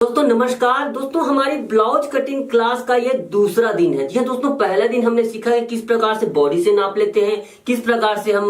दोस्तों नमस्कार दोस्तों, हमारी ब्लाउज कटिंग क्लास का ये दूसरा दिन है। जी हाँ दोस्तों, पहला दिन हमने सीखा है किस प्रकार से बॉडी से नाप लेते हैं, किस प्रकार से हम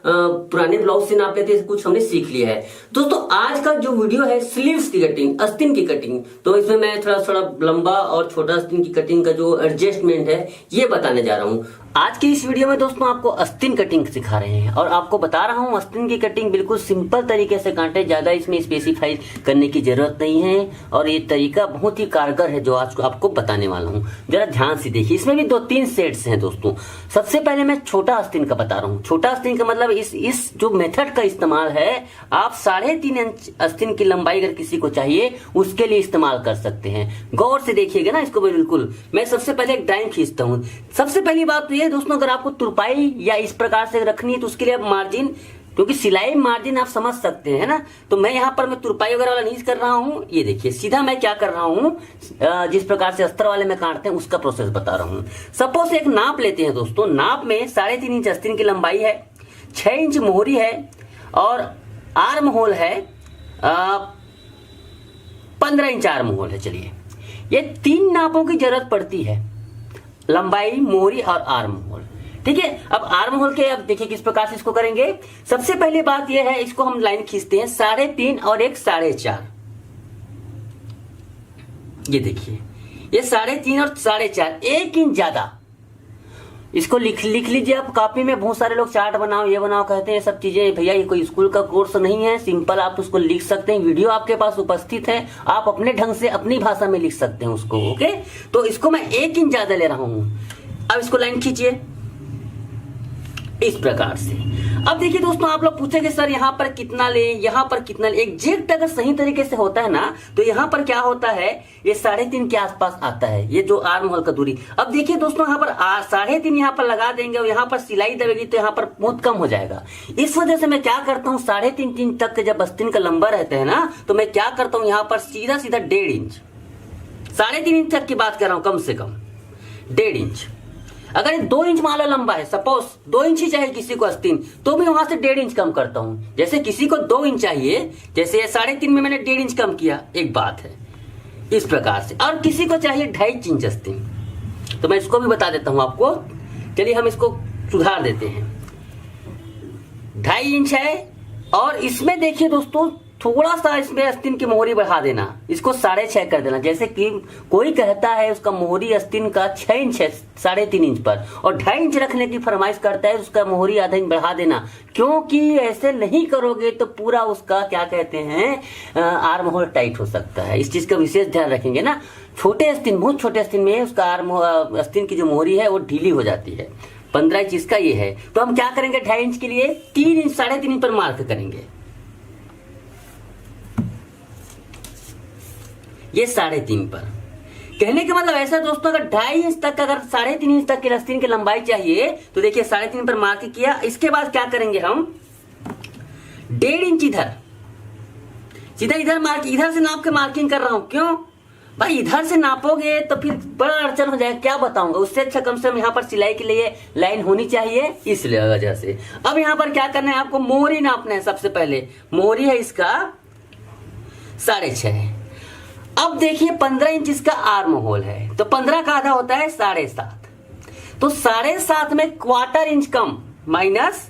पुराने ब्लाउज से नाप लेते हैं, कुछ हमने सीख लिया है। दोस्तों आज का जो वीडियो है स्लीव्स की कटिंग, आस्तीन की कटिंग, तो इसमें मैं थोड़ा लंबा और छोटा आस्तीन की कटिंग का जो एडजस्टमेंट है ये बताने जा रहा हूँ। आज की इस वीडियो में दोस्तों आपको आस्तीन कटिंग सिखा रहे हैं और आपको बता रहा हूँ आस्तीन की कटिंग बिल्कुल सिंपल तरीके से काटे, ज्यादा इसमें स्पेसिफाई करने की जरूरत नहीं है और ये तरीका बहुत ही कारगर है जो आज आपको बताने वाला हूँ। जरा ध्यान से देखिए, इसमें भी 2-3 सेट्स हैं दोस्तों। सबसे पहले मैं छोटा आस्तीन का बता रहा हूँ। छोटा आस्तीन का मतलब इस जो मेथड का इस्तेमाल है आप 3.5 इंच आस्तीन की लंबाई अगर किसी को चाहिए उसके लिए इस्तेमाल कर सकते हैं। गौर से देखिएगा ना इसको बिल्कुल। मैं सबसे पहले एक डाइम खींचता हूँ। सबसे पहली बात तो ये दोस्तों, अगर आपको तुरपाई या इस प्रकार से रखनी है तो उसके लिए आप मार्जिन, क्योंकि सिलाई मार्जिन आप समझ सकते हैं ना, तो मैं यहाँ पर मैं तुरपाई वगैरह वाला नहीं कर रहा हूँ। ये देखिए सीधा मैं क्या कर रहा हूँ, जिस प्रकार से अस्तर वाले में काटते हैं उसका प्रोसेस बता रहा हूँ। सपोज एक नाप लेते हैं दोस्तों। नाप में 3.5 इंच आस्तीन की लंबाई है, 6 इंच मोहरी है और आर्म होल है 15 इंच आर्म होल है। चलिए ये 3 नापों की जरूरत पड़ती है, लंबाई, मोहरी और आर्म होल। ठीक है, अब आर्म होल के अब देखिए किस प्रकार से इसको करेंगे। सबसे पहली बात यह है, इसको हम लाइन खींचते हैं 3.5 और एक 4.5। ये देखिए ये 3.5 और 4.5, 1 इंच ज्यादा। इसको लिख लीजिए आप कॉपी में। बहुत सारे लोग चार्ट बनाओ, ये बनाओ कहते हैं, सब चीजें। भैया ये कोई स्कूल का कोर्स नहीं है, सिंपल आप उसको लिख सकते हैं। वीडियो आपके पास उपस्थित है, आप अपने ढंग से अपनी भाषा में लिख सकते हैं उसको। ओके, तो इसको मैं 1 इंच ज्यादा ले रहा हूं। अब इसको लाइन खींचिए इस प्रकार से। अब देखिए दोस्तों, आप लोग पूछेंगे सर यहाँ पर कितना ले, यहाँ पर कितना ले। एग्जैक्ट अगर सही तरीके से होता है ना तो यहाँ पर क्या होता है, ये 3.5 के आसपास आता है, ये जो आर्म होल का दूरी। अब देखिए दोस्तों, यहाँ पर 3.5 यहाँ पर लगा देंगे और यहाँ पर सिलाई दबेगी तो यहाँ पर बहुत कम हो जाएगा। इस वजह से मैं क्या करता हूँ, 3.5 इंच तक जब आस्तीन का लंबा रहता है ना तो मैं क्या करता हूँ, यहाँ पर सीधा 1.5 इंच, 3.5 इंच तक की बात कर रहा हूँ, कम से कम 1.5 इंच। अगर 2 इंच मान लो लंबा है, सपोज 2 इंच ही चाहिए किसी को आस्तीन, तो मैं वहां से 1.5 इंच कम करता हूं। जैसे किसी को 2 इंच चाहिए, जैसे 3.5 में मैंने 1.5 इंच कम किया, एक बात है इस प्रकार से। और किसी को चाहिए 2.5 इंच आस्तीन, तो मैं इसको भी बता देता हूं आपको। चलिए हम इसको सुधार देते हैं। 2.5 इंच है और इसमें देखिए दोस्तों थोड़ा सा इसमें आस्तीन की मोहरी बढ़ा देना, इसको 6.5 कर देना। जैसे कि कोई कहता है उसका मोहरी आस्तीन का 6 इंच है 3.5 इंच पर और 2.5 इंच रखने की फरमाइश करता है, उसका मोहरी आधा इंच बढ़ा देना। क्योंकि ऐसे नहीं करोगे तो पूरा उसका क्या कहते हैं आर्म होल टाइट हो सकता है। इस चीज का विशेष ध्यान रखेंगे ना। छोटे आस्तीन, बहुत छोटे आस्तीन में उसका आस्तीन की जो मोहरी है वो ढीली हो जाती है। 15 इंच इसका ये है, तो हम क्या करेंगे, 2.5 इंच के लिए 3 इंच 3.5 इंच पर मार्क करेंगे। ये 3.5 पर। कहने का मतलब ऐसा दोस्तों, अगर 2.5 इंच तक, अगर 3.5 इंच तक की आस्तीन की लंबाई चाहिए तो देखिए 3.5 पर मार्क किया। इसके बाद क्या करेंगे हम, 1.5 इंच इधर, सीधा इधर मार्क, इधर से नाप के मार्किंग कर रहा हूं। क्यों भाई, इधर से नापोगे तो फिर बड़ा अड़चन हो जाएगा, क्या बताऊंगा। उससे अच्छा कम से कम यहाँ पर सिलाई के लिए लाइन होनी चाहिए, इसलिए वजह से। अब यहाँ पर क्या करना है, आपको मोहरी नापना है। सबसे पहले मोहरी है इसका 6.5। अब देखिए 15 इंच इसका आर्म होल है, तो 15 का आधा होता है 7.5। तो 7.5 में 1/4 इंच कम, माइनस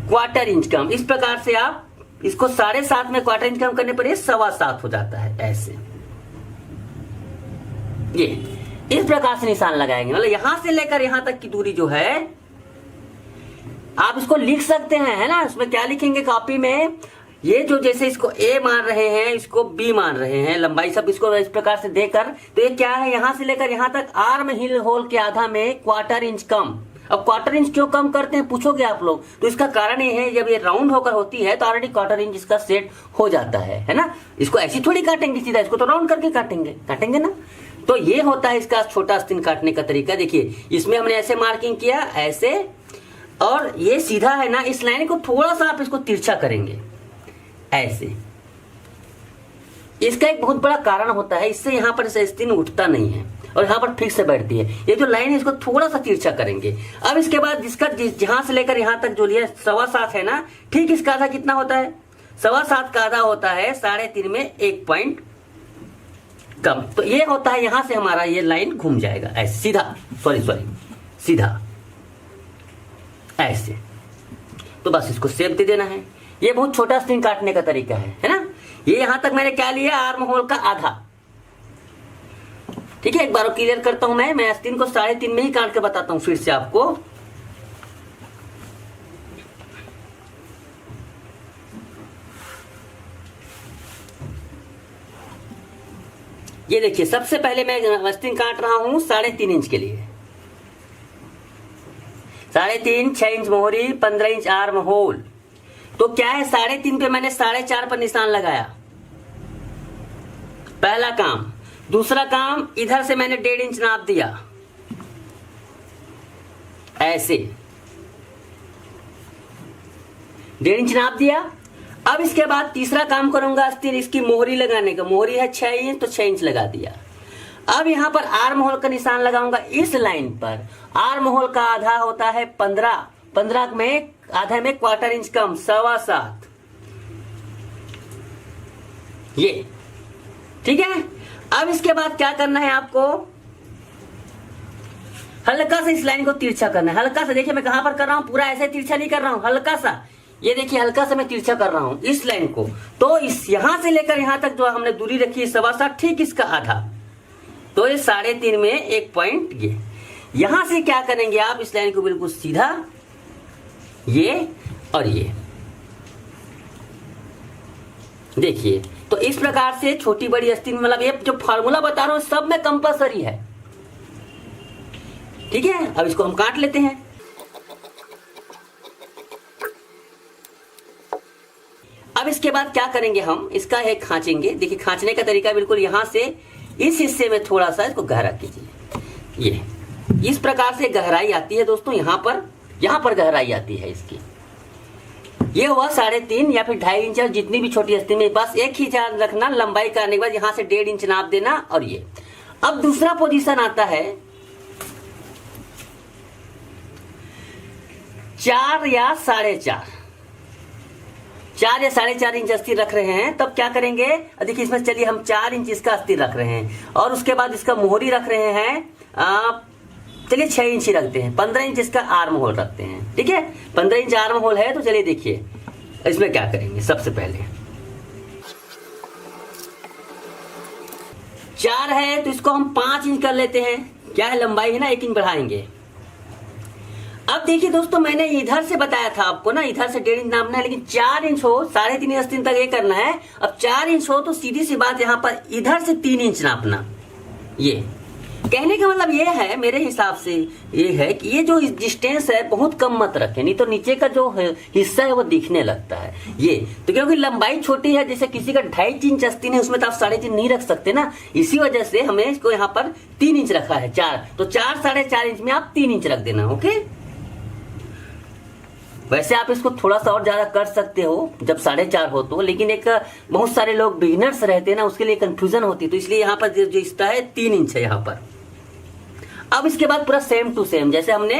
1/4 इंच कम। इस प्रकार से आप इसको 7.5 में 1/4 इंच कम करने पर ये 7.25 हो जाता है। ऐसे ये इस प्रकार से निशान लगाएंगे। मतलब यहां से लेकर यहां तक की दूरी जो है आप इसको लिख सकते हैं, है ना। इसमें क्या लिखेंगे कॉपी में, ये जो जैसे इसको ए मान रहे हैं, इसको बी मान रहे हैं, लंबाई सब इसको इस प्रकार से देकर, तो ये क्या है, यहां से लेकर यहां तक आर्म हिल होल के आधा में 1/4 इंच कम। अब 1/4 इंच क्यों कम करते हैं पूछोगे आप लोग, तो इसका कारण ये है, जब ये राउंड होकर होती है तो ऑलरेडी 1/4 इंच इसका सेट हो जाता है ना। इसको ऐसी थोड़ी काटेंगे सीधा, इसको तो राउंड करके काटेंगे ना। तो ये होता है इसका छोटा आस्तीन काटने का तरीका। देखिए इसमें हमने ऐसे मार्किंग किया, ऐसे, और ये सीधा है ना, इस लाइन को थोड़ा सा आप इसको तिरछा करेंगे ऐसे। इसका एक बहुत बड़ा कारण होता है, इससे यहां पर आस्तीन उठता नहीं है और यहां पर फिक्स से बैठती है। ये जो लाइन है इसको थोड़ा सा तिरछा करेंगे। अब इसके बाद जिसका जहां से लेकर यहां तक जो लिया 7.25 है ना, ठीक इसका आधा कितना होता है, 7.25 का आधा होता है 3.5 में कम, तो ये होता है यहां से हमारा ये लाइन घूम जाएगा ऐसे सीधा, सॉरी सीधा ऐसे। तो बस इसको सेव दे देना है। ये बहुत छोटा स्ट्रिंग काटने का तरीका है ना। ये यहां तक मैंने क्या लिया, आर्म होल का आधा। ठीक है, एक बार क्लियर करता हूं मैं स्ट्रिंग को 3.5 में ही काट के बताता हूं फिर से आपको। ये देखिए, सबसे पहले मैं स्ट्रिंग काट रहा हूं 3.5 इंच के लिए। 3.5, 6 इंच मोहरी, 15 इंच आर्म होल। तो क्या है, 3.5 पे मैंने 4.5 पर निशान लगाया, पहला काम। दूसरा काम, इधर से मैंने 1.5 इंच नाप दिया ऐसे, 1.5 इंच नाप दिया। अब इसके बाद तीसरा काम करूंगा स्थिर इसकी मोहरी लगाने का। मोहरी है 6 इंच, तो 6 इंच लगा दिया। अब यहां पर आर्म होल का निशान लगाऊंगा इस लाइन पर। आर्म होल का आधा होता है 15 में आधा में 1/4 इंच कम, 7.25 ये। ठीक है, अब इसके बाद क्या करना है आपको, हल्का सा इस लाइन को तिरछा करना है। हल्का सा, देखिए मैं कहां पर कर रहा हूं, पूरा ऐसे तिरछा नहीं कर रहा हूं, हल्का सा। ये देखिए, हल्का सा मैं तिरछा कर रहा हूं इस लाइन को। तो इस यहां से लेकर यहां तक जो हमने दूरी रखी है 7.25, ठीक इसका आधा। तो ये 3.5 में 1 पॉइंट ये। यहां से क्या करेंगे आप, इस लाइन को बिल्कुल सीधा, ये और ये देखिए। तो इस प्रकार से छोटी बड़ी अस्थिर, मतलब ये जो फार्मूला बता रहा हूं सब में कंपलसरी है। ठीक है, अब इसको हम काट लेते हैं। अब इसके बाद क्या करेंगे, हम इसका एक खांचेंगे। देखिए, खांचने का तरीका बिल्कुल यहां से इस हिस्से में थोड़ा सा इसको गहरा कीजिए। ये इस प्रकार से गहराई आती है दोस्तों, यहां पर गहराई आती है इसकी। ये हुआ 3.5 या फिर 2.5 इंच, जितनी भी छोटी अस्थिर में बस एक ही ध्यान रखना, लंबाई करने के बाद यहां से 1.5 इंच नाप देना। और ये अब दूसरा पोजीशन आता है 4 या 4.5, 4 या 4.5 इंच अस्थिर रख रहे हैं। तब क्या करेंगे, देखिए इसमें चलिए हम 4 इंच इसका अस्थिर रख रहे हैं, और उसके बाद इसका मोहरी रख रहे हैं, चलिए 6 इंच ही रखते हैं। 15 इंच इसका आर्म होल रखते हैं। ठीक है, 15 इंच आर्म होल है। तो चलिए देखिए इसमें क्या करेंगे, सबसे पहले 4 है तो इसको हम 5 इंच कर लेते हैं। क्या है, लंबाई है ना, 1 इंच बढ़ाएंगे। अब देखिए दोस्तों, मैंने इधर से बताया था आपको ना, इधर से 1.5 इंच नापना है, लेकिन 4 इंच हो, 3.5 अस्थिर तक ये करना है। अब 4 इंच हो तो सीधी सी बात यहां पर इधर से 3 इंच नापना। ये कहने का मतलब ये है, मेरे हिसाब से ये है कि ये जो डिस्टेंस है बहुत कम मत रखें, नहीं तो नीचे का जो हिस्सा है वो दिखने लगता है। ये तो क्योंकि लंबाई छोटी है, जैसे किसी का 2.5 इंच अस्थिर है, उसमें तो आप 3.5 नहीं रख सकते ना। इसी वजह से हमें इसको यहाँ पर 3 इंच रखा है। 4 तो 4 4.5 इंच में आप 3 इंच रख देना। ओके, वैसे आप इसको थोड़ा सा और ज्यादा कर सकते हो जब 4.5 हो तो, लेकिन एक बहुत सारे लोग बिगिनर्स रहते हैं ना, उसके लिए कंफ्यूजन होती है। तो इसलिए यहाँ पर जो हिस्सा है 3 इंच है यहाँ पर। अब इसके बाद पूरा सेम टू सेम, जैसे हमने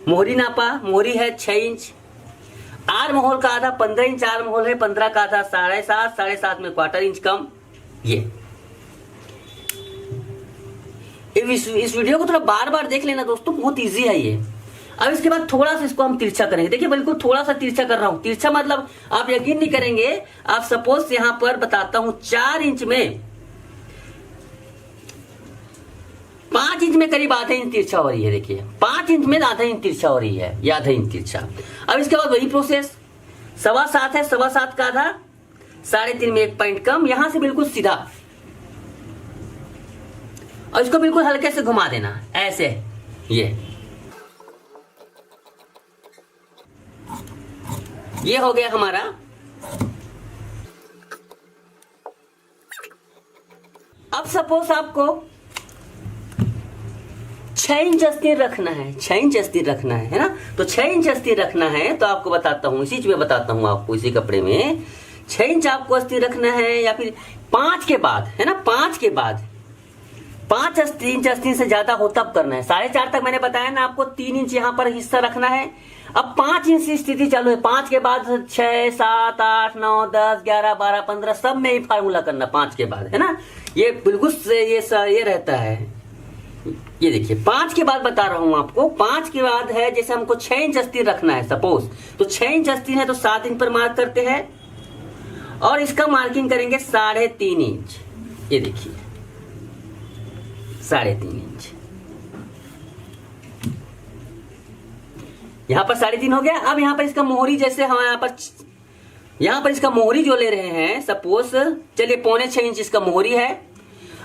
मोहरी नापा, मोहरी है 6 इंच, आर्म होल का आधा 15 इंच आर्म होल है, 15 का आधा 7.5, 7.5 में 1/4 इंच कम। ये इस वीडियो को थोड़ा बार बार देख लेना दोस्तों, बहुत इजी है ये। अब इसके बाद थोड़ा सा इसको हम तिरछा करेंगे। देखिए बिल्कुल थोड़ा सा तिरछा कर रहा हूं। तिरछा मतलब आप यकीन नहीं करेंगे, आप सपोज यहां पर बताता हूं 4 इंच में 5 इंच में करीब आधा इंच तिरछा हो रही है। देखिए 5 इंच में आधा इंच तिरछा हो रही है, या आधा इंच तिरछा। अब इसके बाद वही प्रोसेस, 7.25 है, 7.25 का आधा, 3.5 में 1 पॉइंट कम, यहां से बिल्कुल सीधा, और इसको बिल्कुल हल्के से घुमा देना ऐसे। ये हो गया हमारा। अब सपोज आपको 6 इंच अस्थिर रखना है, 6 इंच अस्थिर रखना है ना। तो 6 इंच अस्थिर रखना है तो आपको बताता हूं, इसी में बताता हूं आपको, इसी कपड़े में 6 इंच आपको अस्थिर रखना है, या फिर 5 के बाद है ना, 5 के बाद 5 इंच अस्थिर से ज्यादा हो तब करना है। 4.5 तक मैंने बताया ना आपको, 3 इंच यहाँ पर हिस्सा रखना है। अब 5 इंच की स्थिति चालू है, 5 के बाद 6, 7, 8, 9, 10, 11, 12, 15 सब में ही फार्मूला करना 5 के बाद है ना। ये बिल्कुल ये रहता है। ये देखिए 5 के बाद बता रहा हूं आपको, 5 के बाद है जैसे हमको 6 इंच अस्तीन रखना है सपोज, तो 6 इंच अस्तीन है तो 7 इंच पर मार्क करते हैं और इसका मार्किंग करेंगे 3.5 इंच। ये देखिए 3.5 इंच, यहां पर 3.5 हो गया। अब यहां पर इसका मोहरी, जैसे हम यहां पर इसका मोहरी जो ले रहे हैं सपोज, चलिए 6.25 इंच इसका मोहरी है।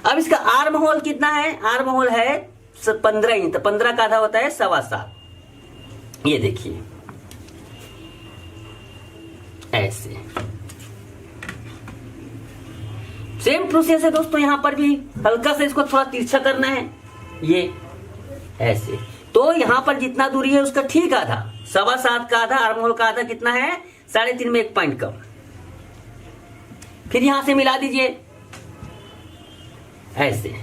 अब इसका आर्म होल कितना है, आर्म होल है 15 इंच, तो 15 का आधा होता है 7.25। ये देखिए ऐसे सेम प्रोसेस है दोस्तों, यहां पर भी हल्का से इसको थोड़ा तिरछा करना है, ये ऐसे। तो यहां पर जितना दूरी है उसका ठीक आधा, 7.25 का आधा, आर्म होल का आधा कितना है 3.5 में 1 पॉइंट कम। फिर यहां से मिला दीजिए ऐसे। ये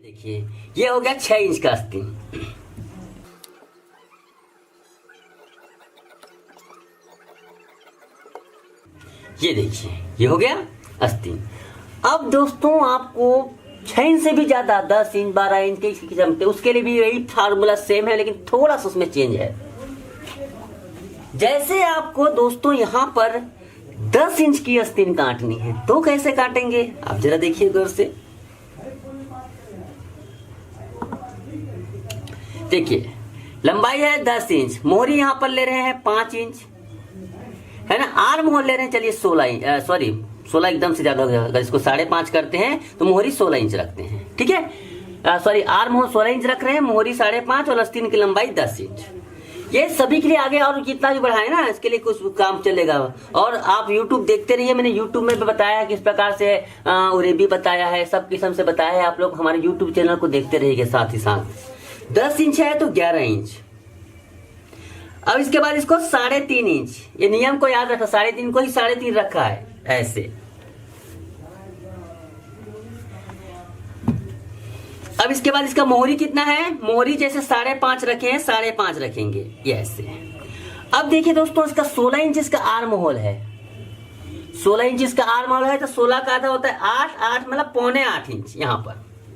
देखिए ये हो गया 6 इंच का आस्तीन। ये देखिए ये हो गया आस्तीन। अब दोस्तों आपको 6 इंच से भी ज्यादा 10 इंच 12 इंच के जमते, उसके लिए भी यही फार्मूला सेम है, लेकिन थोड़ा सा उसमें चेंज है। जैसे आपको दोस्तों यहां पर 10 इंच की आस्तीन काटनी है तो कैसे काटेंगे आप जरा देखिए गौर से। देखिए लंबाई है 10 इंच, मोहरी यहां पर ले रहे हैं 5 इंच, है ना। आर्म होल ले रहे हैं चलिए 16 इंच, सॉरी 16 एकदम से ज्यादा हो गया, अगर इसको 5.5 करते हैं तो मोहरी 16 इंच रखते हैं, ठीक है। सॉरी आर्म होल 16 इंच रख रहे हैं, मोहरी 5.5 और आस्तीन की लंबाई 10 इंच। ये सभी के लिए आगे और कितना भी बढ़ाए ना, इसके लिए कुछ काम चलेगा। और आप YouTube देखते रहिए, मैंने YouTube में भी बताया किस प्रकार से उरे भी बताया है, सब किस्म से बताया है। आप लोग हमारे YouTube चैनल को देखते रहिए साथ ही साथ। 10 इंच है तो 11 इंच। अब इसके बाद इसको 3.5 इंच, ये नियम को याद रखो, 3.5 को ही 3.5 रखा है ऐसे। अब इसके बाद इसका मोहरी कितना है, मोहरी जैसे 5.5 रखे हैं 5.5 रखेंगे ये ऐसे। अब देखिए दोस्तों इसका 16 इंच इसका आर्म होल है, 16 इंच इसका आर्म होल है, तो 16 का आधा होता है 8 मतलब 7.25 इंच। यहां पर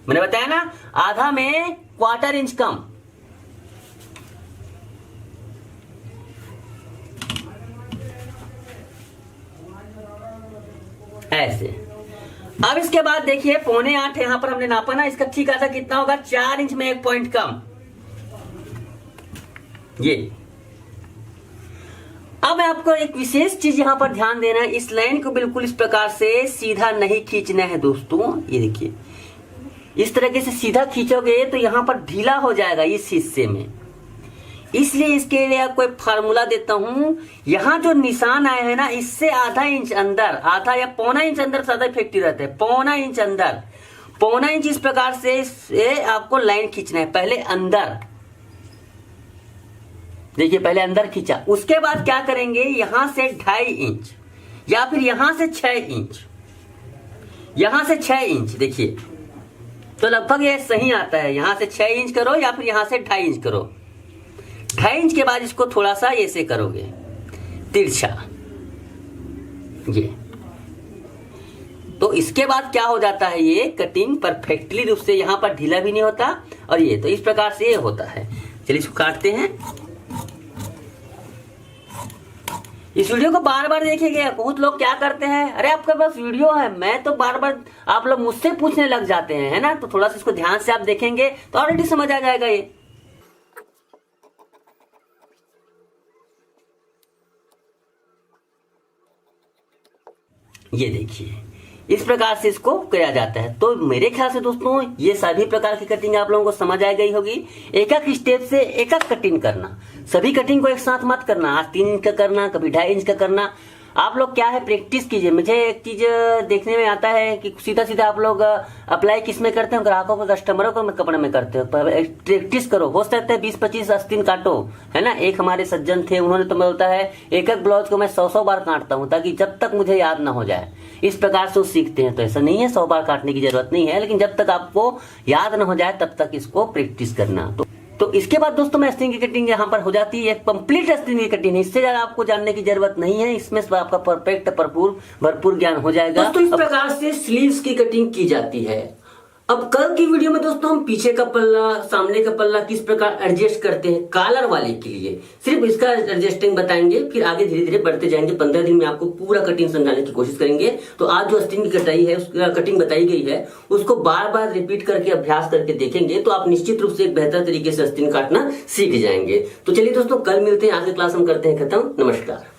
मैंने बताया ना आधा में 1/4 इंच कम। ऐसे। अब इसके बाद देखिए 7.25 यहां पर हमने नापा ना, इसका ठीक आधा कितना होगा 4 इंच में 1 पॉइंट कम। ये अब आपको एक विशेष चीज यहां पर ध्यान देना है, इस लाइन को बिल्कुल इस प्रकार से सीधा नहीं खींचना है दोस्तों। ये देखिए इस तरीके से सीधा खींचोगे तो यहां पर ढीला हो जाएगा इस हिस्से में, इसलिए इसके लिए आपको एक फार्मूला देता हूं। यहां जो निशान आए हैं ना, इससे आधा इंच अंदर, आधा या 1.25 इंच अंदर ज्यादा इफेक्टिव रहता है। 1.25 इंच अंदर, 1.25 इंच इस प्रकार से आपको लाइन खींचना है। पहले अंदर देखिए, पहले अंदर खींचा, उसके बाद क्या करेंगे यहां से 2.5 इंच या फिर यहां से 6 इंच, यहां से 6 इंच देखिए, तो लगभग ये सही आता है। यहां से 6 इंच करो या फिर यहां से 2.5 इंच करो। 2.5 इंच के बाद इसको थोड़ा सा ऐसे करोगे तिरछा, ये तो इसके बाद क्या हो जाता है, ये कटिंग परफेक्टली रूप से यहां पर ढीला भी नहीं होता, और ये तो इस प्रकार से ये होता है। चलिए इसको काटते हैं। इस वीडियो को बार बार देखेंगे। बहुत लोग क्या करते हैं, अरे आपके पास वीडियो है, मैं तो बार बार आप लोग मुझसे पूछने लग जाते हैं, है ना। तो थोड़ा सा इसको ध्यान से आप देखेंगे तो ऑलरेडी समझ आ जाएगा। ये देखिए इस प्रकार से इसको किया जाता है। तो मेरे ख्याल से दोस्तों ये सभी प्रकार की कटिंग आप लोगों को समझ आ गई होगी। एक एक स्टेप से एक एक कटिंग करना, सभी कटिंग को एक साथ मत करना। आज 3 इंच का करना, कभी 2.5 इंच का करना। आप लोग क्या है प्रैक्टिस कीजिए। मुझे एक चीज देखने में आता है कि सीधा सीधा आप लोग अप्लाई किस में करते हो, ग्राहकों को कस्टमरों को कपड़े में करते हो। प्रैक्टिस करो, हो सकता है 20-25 आस्तीन काटो, है ना। एक हमारे सज्जन थे, उन्होंने तो बोलता है एक एक ब्लाउज को मैं 100 बार काटता हूँ ताकि जब तक मुझे याद ना हो जाए। इस प्रकार से वो सीखते हैं। तो ऐसा नहीं है 100 बार काटने की जरूरत नहीं है, लेकिन जब तक आपको याद ना हो जाए तब तक इसको प्रैक्टिस करना। तो इसके बाद दोस्तों मैं अस्तीन की कटिंग यहाँ पर हो जाती है, कंप्लीट अस्तीन की कटिंग। इससे ज्यादा आपको जानने की जरूरत नहीं है, इसमें आपका परफेक्ट भरपूर ज्ञान हो जाएगा। दोस्तों इस प्रकार से स्लीव्स की कटिंग की जाती है। अब कल की वीडियो में दोस्तों हम पीछे का पल्ला सामने का पल्ला किस प्रकार एडजस्ट करते हैं कॉलर वाले के लिए, सिर्फ इसका एडजस्टिंग बताएंगे, फिर आगे धीरे धीरे बढ़ते जाएंगे। 15 दिन में आपको पूरा कटिंग समझाने की कोशिश करेंगे। तो आज जो अस्तीन की कटाई है, कटिंग बताई गई है, उसको बार बार रिपीट करके अभ्यास करके देखेंगे तो आप निश्चित रूप से एक बेहतर तरीके से अस्तीन काटना सीख जाएंगे। तो चलिए दोस्तों, कल मिलते हैं, आज की क्लास हम करते हैं खत्म। नमस्कार।